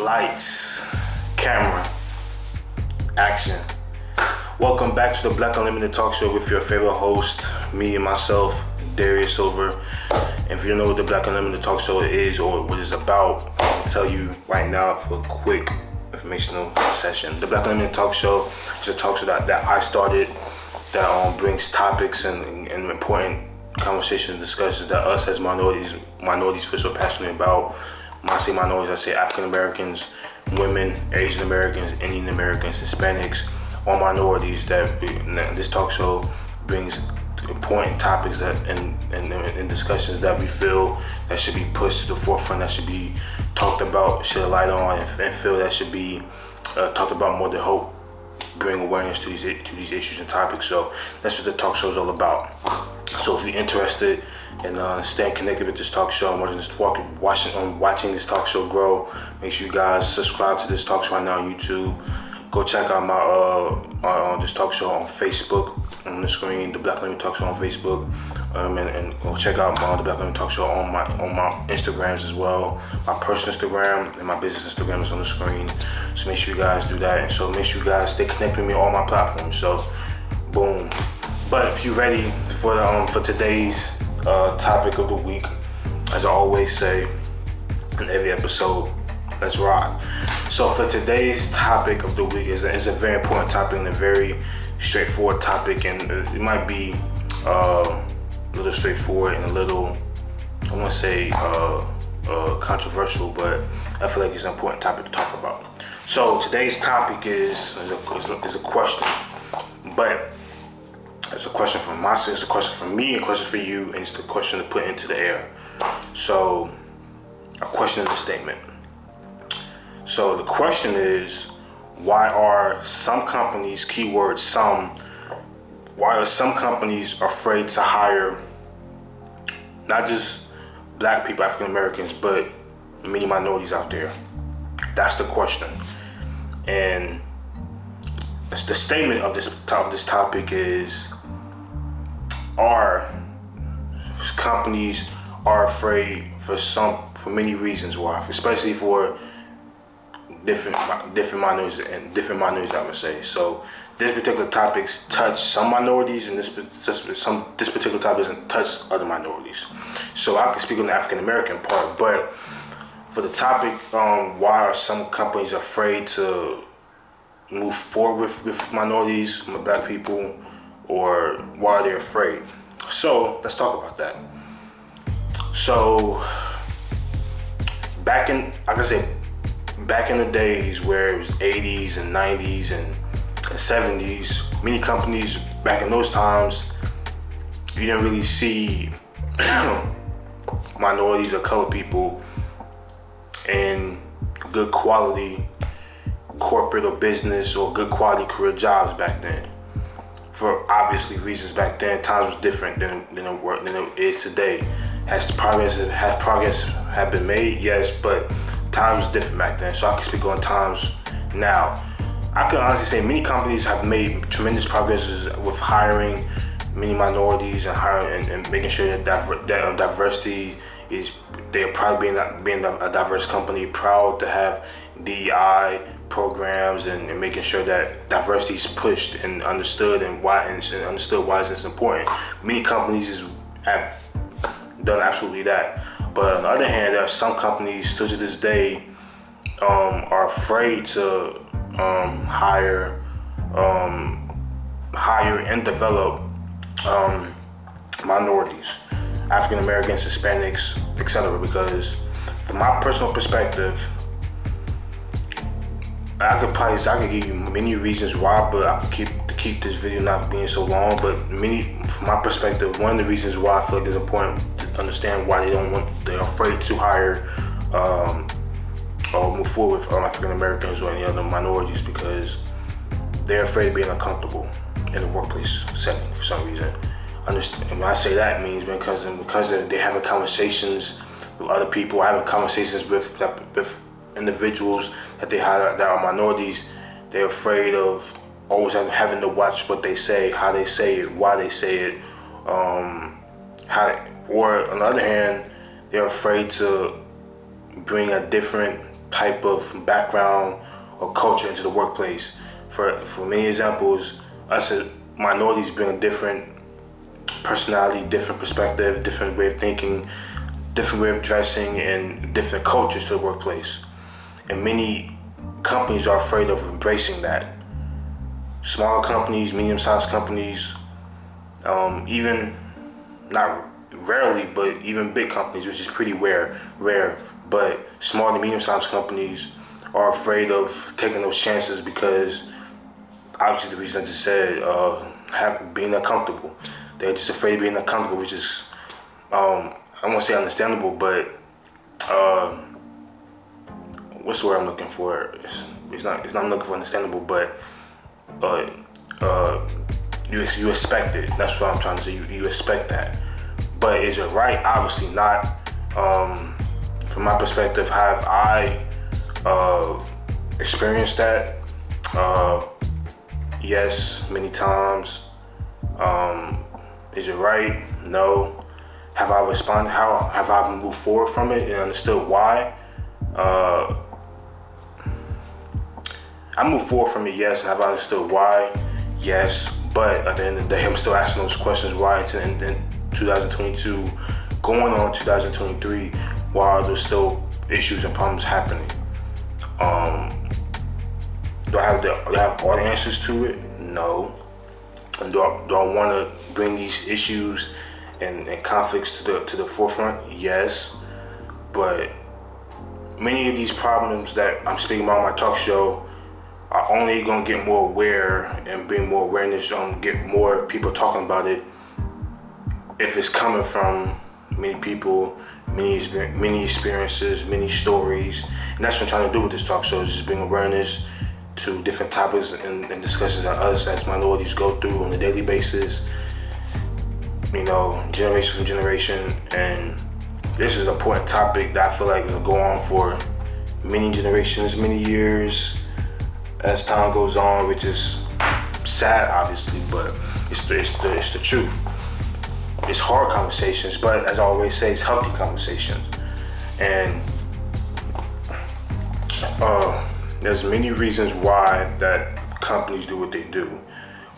Lights, camera, action. Welcome back to the Black Unlimited Talk Show with your favorite host, me and myself, Darius Silver. And if you don't know what the Black Unlimited Talk Show is or what it's about, I'll tell you right now for a quick informational session. The Black Unlimited Talk Show is a talk show that I started that brings topics and important conversations and discussions that us as minorities feel so passionate about. When I say minorities, I say African Americans, women, Asian Americans, Indian Americans, Hispanics, all minorities. This talk show brings important topics and discussions that we feel that should be pushed to the forefront, that should be talked about, shed a light on, and feel that should be talked about more to help bring awareness to these issues and topics. So that's what the talk show is all about. So if you're interested in staying connected with this talk show and watching this talk show grow, make sure you guys subscribe to this talk show right now on YouTube. Go check out my this talk show on Facebook on the screen, the Black Unlimited Talk Show on Facebook, and go check out the Black Unlimited Talk Show on my Instagrams as well. My personal Instagram and my business Instagram is on the screen. So make sure you guys do that, and so make sure you guys stay connected with me on all my platforms. So, boom. But if you're ready for today's topic of the week, as I always say in every episode, let's rock. So for today's topic of the week is a very important topic and a very straightforward topic, and it might be a little straightforward and a little, I want to say controversial, but I feel like it's an important topic to talk about. So today's topic is a question, but it's a question from myself, it's a question from me, a question for you, and it's a question to put into the air. So a question and a statement. So the question is, why are some companies, keyword some, why are some companies afraid to hire not just black people, African Americans, but many minorities out there? That's the question. And the statement of this topic is, companies are afraid for many reasons why, especially for different minorities, I would say. So this particular topics touch some minorities, and this particular topic doesn't touch other minorities. So I can speak on the African American part, but for the topic, why are some companies afraid to move forward with minorities, with black people, or why are they afraid? So let's talk about that. So back in the days where it was 80s and 90s and 70s, many companies back in those times, you didn't really see minorities or colored people in good quality corporate or business or good quality career jobs back then. For obviously reasons back then, times was different than it is today. Has progress have been made? Yes, but times was different back then. So I can speak on times now. I can honestly say many companies have made tremendous progress with hiring many minorities and making sure that diversity is. They're proud being a diverse company, proud to have DEI programs and making sure that diversity is pushed and understood and why it's important. Many companies have done absolutely that. But on the other hand, there are some companies still to this day are afraid to hire and develop minorities, African Americans, Hispanics, etc. Because from my personal perspective, I could give you many reasons why, but I could keep this video not being so long. But from my perspective, one of the reasons why I feel like it's important to understand why they're afraid to hire or move forward with African Americans or any other minorities, because they're afraid of being uncomfortable in the workplace setting for some reason. And when I say that, means because they're having conversations with other people, having conversations with individuals that they hire that are minorities. They're afraid of always having to watch what they say, how they say it, why they say it, or on the other hand, they're afraid to bring a different type of background or culture into the workplace. For many examples, us as minorities bring a different personality, different perspective, different way of thinking, different way of dressing, and different cultures to the workplace. And many companies are afraid of embracing that. Smaller companies, medium-sized companies, even not rarely, but even big companies, which is pretty rare, but small to medium-sized companies are afraid of taking those chances because obviously the reason I just said, being uncomfortable. They're just afraid of being uncomfortable, which is, I won't say understandable, but what's the word I'm looking for? It's not I'm looking for understandable, but you expect it. That's what I'm trying to say. You expect that. But is it right? Obviously not. From my perspective, have I experienced that? Yes, many times. Is it right? No. Have I responded? How have I moved forward from it and understood why? I moved forward from it, yes. Have I understood why? Yes. But at the end of the day, I'm still asking those questions why in 2022, going on 2023, why are there still issues and problems happening? Do I have all the answers to it? No. And do I want to bring these issues and conflicts to the forefront? Yes. But many of these problems that I'm speaking about on my talk show are only going to get more aware and bring more awareness, get more people talking about it if it's coming from many people, many experiences, many stories. And that's what I'm trying to do with this talk show, is just bring awareness to different topics and discussions that us as minorities go through on a daily basis, generation from generation. And this is an important topic that I feel like will go on for many generations, many years as time goes on, which is sad, obviously, but it's the truth. It's hard conversations, but as I always say, it's healthy conversations. And there's many reasons why that companies do what they do,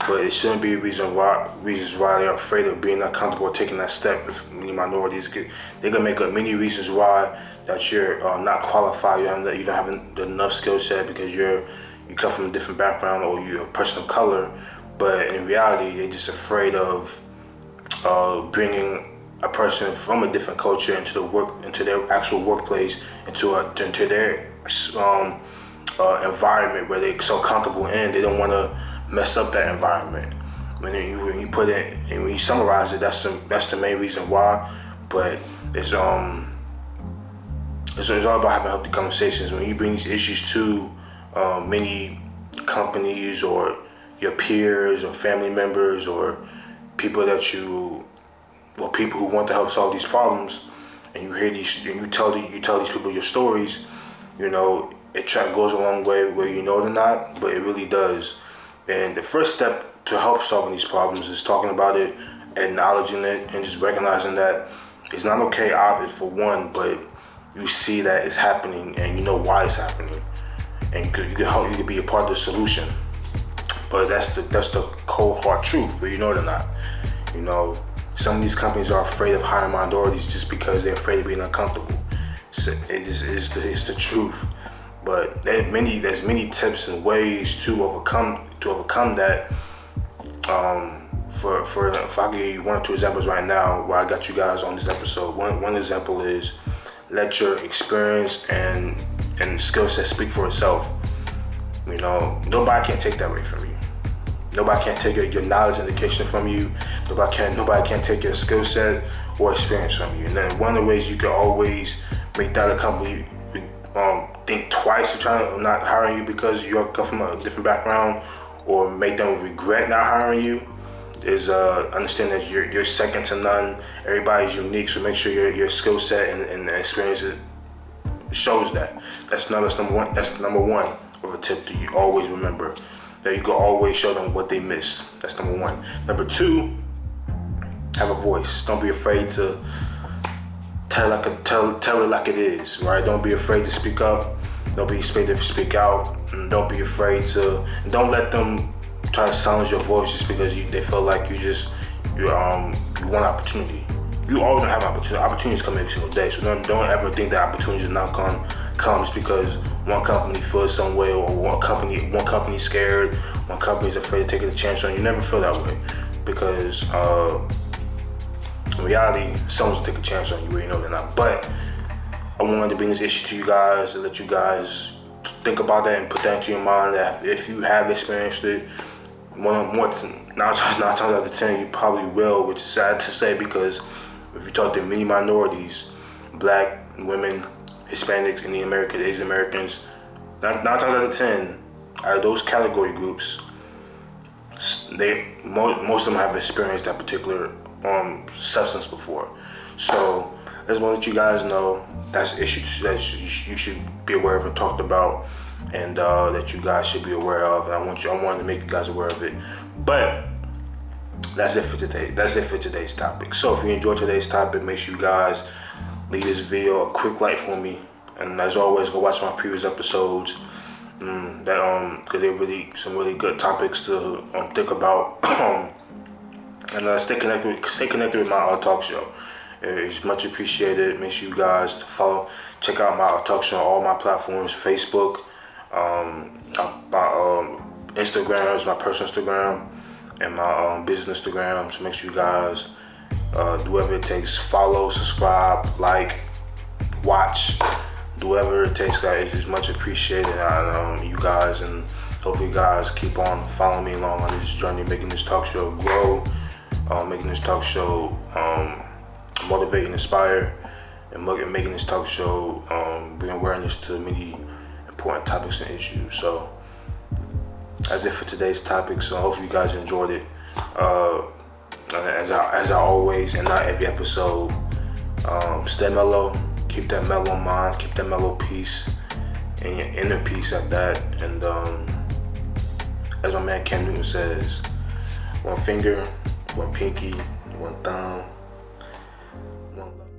but it shouldn't be reasons why they're afraid of being uncomfortable or taking that step. If many minorities, they're gonna make up many reasons why that you're not qualified, you don't have enough skill set because you come from a different background or you're a person of color. But in reality, they're just afraid of bringing a person from a different culture into their actual workplace, into their environment where they're so comfortable in. They don't want to mess up that environment. When you put it and when you summarize it, that's the main reason why. But it's all about having healthy conversations. When you bring these issues to many companies or your peers or family members or people people who want to help solve these problems, and you hear these, and you tell these people your stories, it goes a long way, whether you know it or not, but it really does. And the first step to help solving these problems is talking about it, acknowledging it, and just recognizing that it's not okay, obvious for one, but you see that it's happening and you know why it's happening, and you could be a part of the solution. But that's the cold hard truth, whether you know it or not. Some of these companies are afraid of hiring minorities just because they're afraid of being uncomfortable. So it's the truth. But there's many tips and ways to overcome that. If I give you one or two examples right now, where I got you guys on this episode. One example is let your experience and skill set speak for itself. Nobody can take that away from you. Nobody can take your knowledge and education from you. Nobody can take your skill set or experience from you. And then one of the ways you can always make that a company think twice of not hiring you because you come from a different background, or make them regret not hiring you, is understand that you're second to none. Everybody's unique, so make sure your skill set and experience shows that. That's number one. That's number one of a tip that you always remember. That you can always show them what they missed. That's number one. Number two, have a voice. Don't be afraid to tell it like it is, right? Don't be afraid to speak up Don't be afraid to speak out, and don't be afraid to. Don't let them try to silence your voice just because they feel like you want opportunity. You always gonna have opportunity. Opportunities come every single day. So don't ever think that opportunities are not come just because one company feels some way, or one company's scared, one company's afraid to take a chance on you. Never feel that way, because in reality, someone's gonna take a chance on you where you know they're not. But I wanted to bring this issue to you guys and let you guys think about that and put that into your mind, that if you have experienced it, nine times out of 10, you probably will, which is sad to say, because if you talk to many minorities, black, women, Hispanics, Asian Americans, nine times out of 10, out of those category groups, most of them have experienced that particular substance before. So I just want to let you guys know that's issues that you should be aware of and talked about, and that you guys should be aware of. And I wanted to make you guys aware of it. But that's it for today. That's it for today's topic. So if you enjoyed today's topic, make sure you guys leave this video a quick like for me. And as always, go watch my previous episodes. Because they're some really good topics to think about. And stay connected with my talk show. It's much appreciated. Make sure you guys check out my talk show on all my platforms: Facebook, my Instagram is my personal Instagram, and my business Instagram. So make sure you guys do whatever it takes. Follow, subscribe, like, watch, do whatever it takes, guys. It's much appreciated. You guys, and hopefully you guys keep on following me along on this journey, making this talk show grow, making this talk show motivate and inspire, and making this talk show bring awareness to many important topics and issues. So that's it for today's topic. So hopefully you guys enjoyed it. As I always, and not every episode, stay mellow, keep that mellow mind, keep that mellow peace, and your inner peace at that. And as my man Cam Newton says, one finger, one pinky, one thumb, one love.